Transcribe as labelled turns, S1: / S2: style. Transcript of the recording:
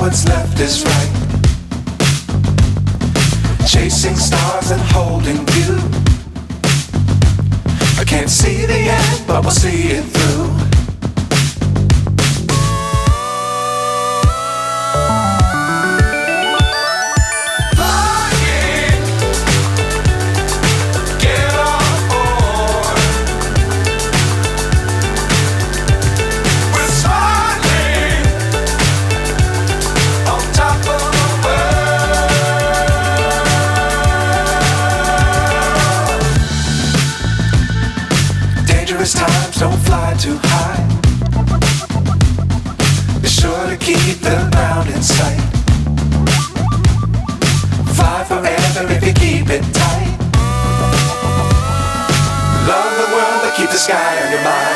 S1: what's left is right. Chasing stars and holding you. I can't see the end, but we'll see it through. Times don't fly too high. Be sure to keep the ground in sight. Fly forever if you keep it tight. Love the world but keep the sky on your mind.